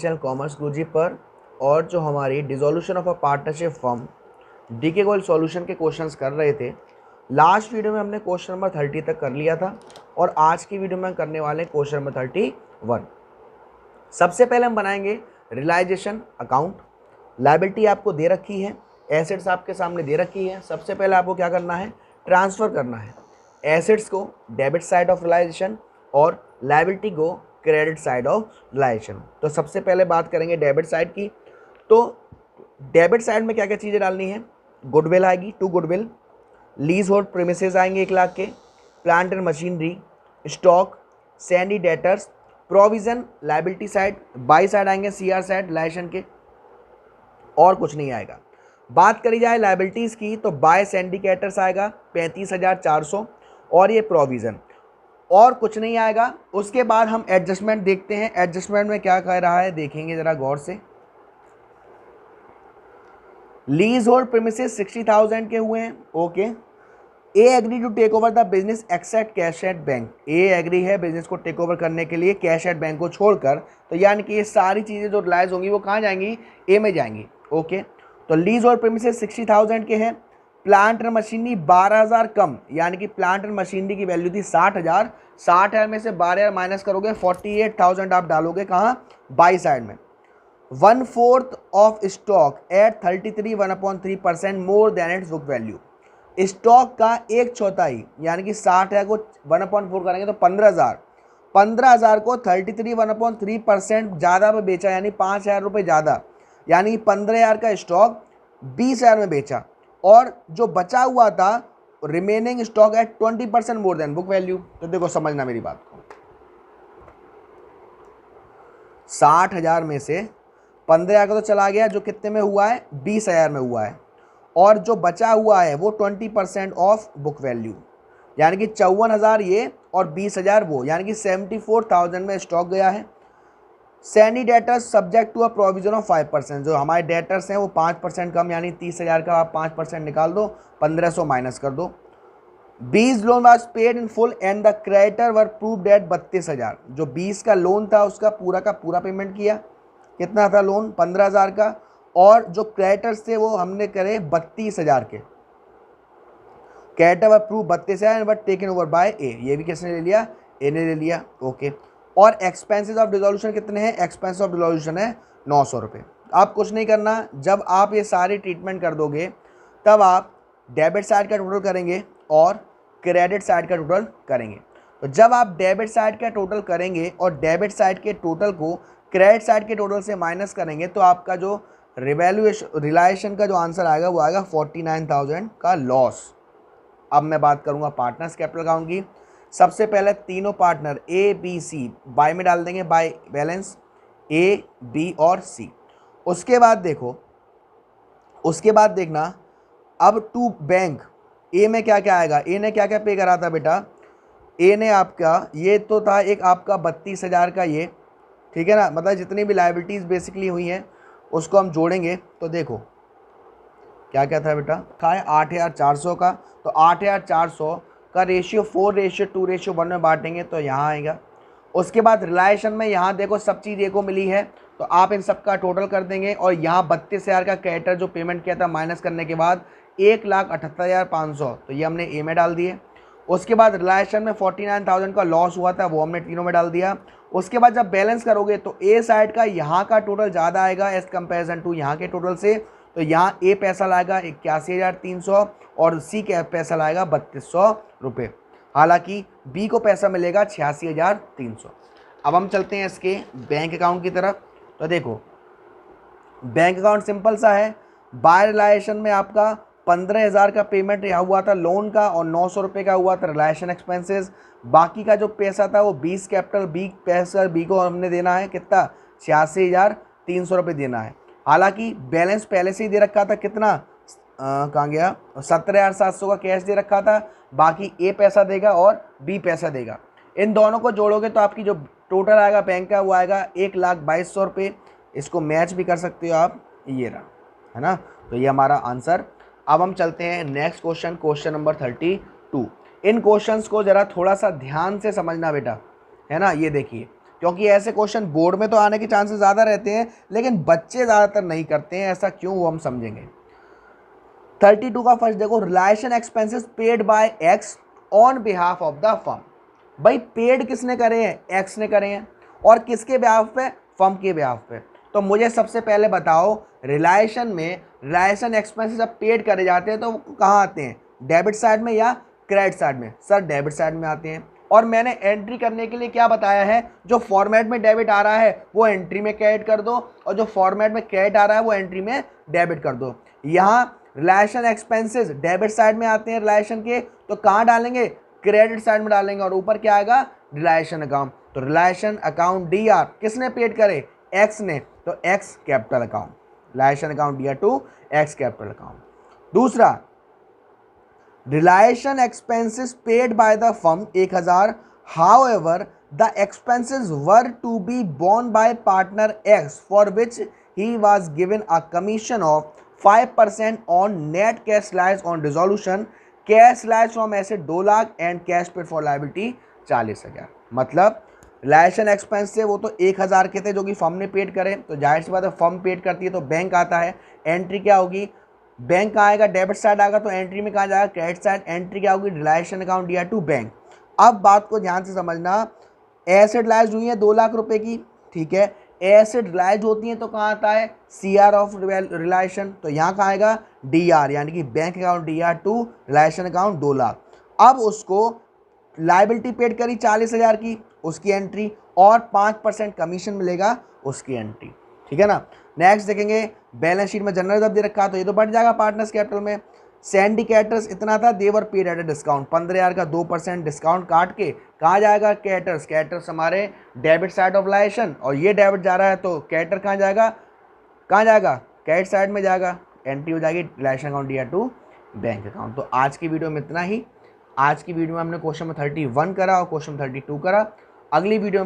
Channel commerce गुरुजी पर, और जो हमारी dissolution of a partnership firm DK gold solution के क्वेश्चंस कर रहे थे। लास्ट वीडियो में हमने क्वेश्चन नंबर 30 तक कर लिया था और आज की वीडियो में करने वाले क्वेश्चन नंबर 31। सबसे पहले हम बनाएंगे रियलाइजेशन अकाउंट। लायबिलिटी आपको दे रखी है, एसेट्स आपके सामने दे रखी है। सबसे पहले आपको क्या करना है, ट्रांसफ़र करना है एसेट्स को डेबिट साइड ऑफ रियलाइजेशन और लायबिलिटी को क्रेडिट साइड ऑफ रियलाइजेशन। तो सबसे पहले बात करेंगे डेबिट साइड की। तो डेबिट साइड में क्या क्या चीज़ें डालनी है, गुडविल आएगी, 2 गुडविल, लीज होल्ड प्रीमिसेस आएंगे 1 लाख के, plant and machinery, stock, Sandy debtors, provision liability side, by side आएंगे सीआर साइड रियलाइजेशन के, और कुछ नहीं आएगा। बात करी जाए लायबिलिटीज़ की तो बाय सिंडिकेटर्स आएगा 35,400 और ये प्रोविज़न, और कुछ नहीं आएगा। उसके बाद हम एडजस्टमेंट देखते हैं, एडजस्टमेंट में क्या कह रहा है देखेंगे ज़रा गौर से। लीज होल्ड प्रीमिसेस 60,000 के हुए हैं, okay. A agree to take over the business except cash at bank, A agree है बिजनेस को टेक ओवर करने के लिए कैश एट बैंक को छोड़कर। तो यानी कि ये सारी चीज़ें जो रिलाइज होंगी वो कहाँ जाएंगी, ए में जाएंगी, ओके। तो लीज होल्ड प्रीमिसेस 60,000 के हैं। प्लांट एंड मशीनरी 12,000 कम, यानी कि प्लांट एंड मशीनरी की वैल्यू थी 60,000, 60,000 में से 12,000 माइनस करोगे 48,000 आप डालोगे कहाँ, बाई साइड में। 1/4 of stock at 33 1/3% more than it's book value, stock का 1/4 यानी कि 60,000 को 1/4 करेंगे तो 15,000 को 33 1/3% ज़्यादा पे बेचा, यानी 5,000 रुपये ज़्यादा, यानी 15,000 का स्टॉक 20,000 में बेचा, और जो बचा हुआ था remaining stock at 20% more than book value. तो देखो समझना मेरी बात को, 60,000 में से 15,000 का तो चला गया, जो कितने में हुआ है, 20,000 में हुआ है, और जो बचा हुआ है वो 20% ऑफ बुक वैल्यू, यानी कि 54,000 ये और 20,000 वो, यानी कि 74,000 में स्टॉक गया है। Sundry debtors subject to a provision of 5%, जो हमारे डेटर्स हैं वो 5% कम, यानी 30,000 का आप 5% निकाल दो, 1,500 माइनस कर दो। 20 loan was paid in full and the creditor were prove that 32,000, जो 20 का लोन था उसका पूरा का पूरा पेमेंट किया। कितना था लोन, 15,000 का, और जो क्रेडिटर्स थे वो हमने करे 32,000 के। Creditor were proved 32,000 but taken over by a, ये भी किसने ले लिया, ए ने ले लिया, ओके। और एक्सपेंसेस ऑफ डिसोल्यूशन कितने हैं, एक्सपेंस ऑफ डिसोल्यूशन है 900 रुपये। आप कुछ नहीं करना, जब आप ये सारी ट्रीटमेंट कर दोगे तब आप डेबिट साइड का टोटल करेंगे और क्रेडिट साइड का टोटल करेंगे। तो जब आप डेबिट साइड का टोटल करेंगे और डेबिट साइड के टोटल को क्रेडिट साइड के टोटल से माइनस करेंगे तो आपका जो रियलाइजेशन का जो आंसर आएगा वो आएगा 49,000 का लॉस। अब मैं बात करूंगा पार्टनर्स कैपिटल अकाउंट की। सबसे पहले तीनों पार्टनर ए बी सी बाय में डाल देंगे, बाय बैलेंस ए बी और सी। उसके बाद देखो, उसके बाद देखना अब टू बैंक, ए में क्या क्या आएगा, ए ने क्या क्या पे करा था बेटा, ए ने आपका ये तो था एक आपका 32,000 का ये, ठीक है ना, मतलब जितनी भी लायबिलिटीज़ बेसिकली हुई हैं उसको हम जोड़ेंगे तो देखो क्या क्या था बेटा, था 8,400 का। तो 8,400 का रेशियो 4:2:1 में बांटेंगे तो यहाँ आएगा। उसके बाद रिलायशन में यहाँ देखो सब चीज़ ए को मिली है तो आप इन सब का टोटल कर देंगे, और यहाँ 32,000 का क्रेडिटर जो पेमेंट किया था माइनस करने के बाद 1,78,500, तो ये हमने ए में डाल दिए। उसके बाद रिलायशन में 49,000 का लॉस हुआ था वो हमने तीनों में डाल दिया। उसके बाद जब बैलेंस करोगे तो ए साइड का यहाँ का टोटल ज़्यादा आएगा एज कंपेरिजन टू यहाँ के टोटल से, तो यहाँ ए पैसा लाएगा 81,300 और सी का पैसा लाएगा 3,200 रुपये, हालांकि बी को पैसा मिलेगा 86,300। अब हम चलते हैं इसके बैंक अकाउंट की तरफ। तो देखो बैंक अकाउंट सिंपल सा है, बाय रिलायशन में आपका 15,000 का पेमेंट यहाँ हुआ था लोन का और 900 रुपये का हुआ था रिलायशन एक्सपेंसेस। बाकी का जो पैसा था वो 20 कैपिटल बी पैसा बी को हमने देना है, कितना, 86,300 रुपये देना है। हालांकि बैलेंस पहले से ही दे रखा था, कितना कहाँ गया, 17,700 का कैश दे रखा था, बाकी ए पैसा देगा और बी पैसा देगा। इन दोनों को जोड़ोगे तो आपकी जो टोटल आएगा बैंक का वो आएगा 1,22,000 रुपये। इसको मैच भी कर सकते हो आप, ये रहा, है ना। तो ये हमारा आंसर। अब हम चलते हैं नेक्स्ट क्वेश्चन, क्वेश्चन नंबर 32। इन क्वेश्चंस को ज़रा थोड़ा सा ध्यान से समझना बेटा, है ना। ये देखिए क्योंकि ऐसे क्वेश्चन बोर्ड में तो आने के चांसेस ज़्यादा रहते हैं, लेकिन बच्चे ज़्यादातर नहीं करते हैं। ऐसा क्यों, वो हम समझेंगे। 32 का फर्स्ट देखो, relation expenses paid bye x on behalf of the firm. भाई पेड किसने करे हैं, एक्स ने करे हैं, और किसके बिहाफ पे, फर्म के बिहाफ पे। तो मुझे सबसे पहले बताओ, रिलेशन में रिलेशन एक्सपेंसेस जब पेड करे जाते हैं तो कहाँ आते हैं, डेबिट साइड में या क्रेडिट साइड में? सर डेबिट साइड में आते हैं। और मैंने एंट्री करने के लिए क्या बताया है, जो फॉर्मेट में डेबिट आ रहा है वो एंट्री में क्रेडिट कर दो, और जो फॉर्मेट में क्रेडिट आ रहा है वो एंट्री में डेबिट कर दो। यहाँ रिलेशन एक्सपेंसेस डेबिट साइड में आते हैं रिलेशन के, तो कहाँ डालेंगे, क्रेडिट साइड में डालेंगे, और ऊपर क्या आएगा, रिलेशन अकाउंट। तो रिलेशन अकाउंट डी आर किसने पेड करे, एक्स ने, तो X capital account, realisation account D R to X capital account. दूसरा, realisation expenses paid by the firm 1000, however the expenses were to be borne by partner X for which he was given a commission of 5% on net cash realised on realisation, cash realised from asset 2 lakh and cash paid for liability 40,000। मतलब relation expense से वो तो 1000 के थे जो कि firm ने paid करे, तो जाहिर सी बात है फर्म पेड करती है तो बैंक आता है। एंट्री क्या होगी, बैंक कहाँ आएगा, डेबिट साइड आएगा, तो एंट्री में कहाँ जाएगा, क्रेडिट साइड। एंट्री क्या होगी, रिलेशन अकाउंट दिया टू बैंक। अब बात को ध्यान से समझना, एसेट लाइज हुई है 2 लाख रुपए की, ठीक है, एसेट रिलाइज होती हैं तो कहाँ आता है, सी आर ऑफ रिलेशन, तो यहाँ कहाँ आएगा, डी आर, यानी कि bank account D R to realisation account 2 lakh. अब उसको लाइबिलिटी पेड करी 40,000 की, उसकी एंट्री, और 5% कमीशन मिलेगा उसकी एंट्री, ठीक है ना। नेक्स्ट देखेंगे, बैलेंस शीट में जनरल जब दे रखा तो ये तो बढ़ जाएगा पार्टनर्स कैपिटल में। सिंडिकेटर्स इतना था, देवर पेड एट डिस्काउंट, 15,000 का 2% डिस्काउंट काट के कहाँ जाएगा, कैटर्स। कैटर्स हमारे डेबिट साइड ऑफ रिलेशन, और ये डेबिट जा रहा है तो कैटर कहाँ जाएगा, क्रेडिट साइड में जाएगा। एंट्री हो जाएगी रिलेशन अकाउंट दिया टू बैंक अकाउंट। तो आज की वीडियो में इतना ही। आज की वीडियो में हमने क्वेश्चन 31 करा और क्वेश्चन 32 करा। अगली वीडियो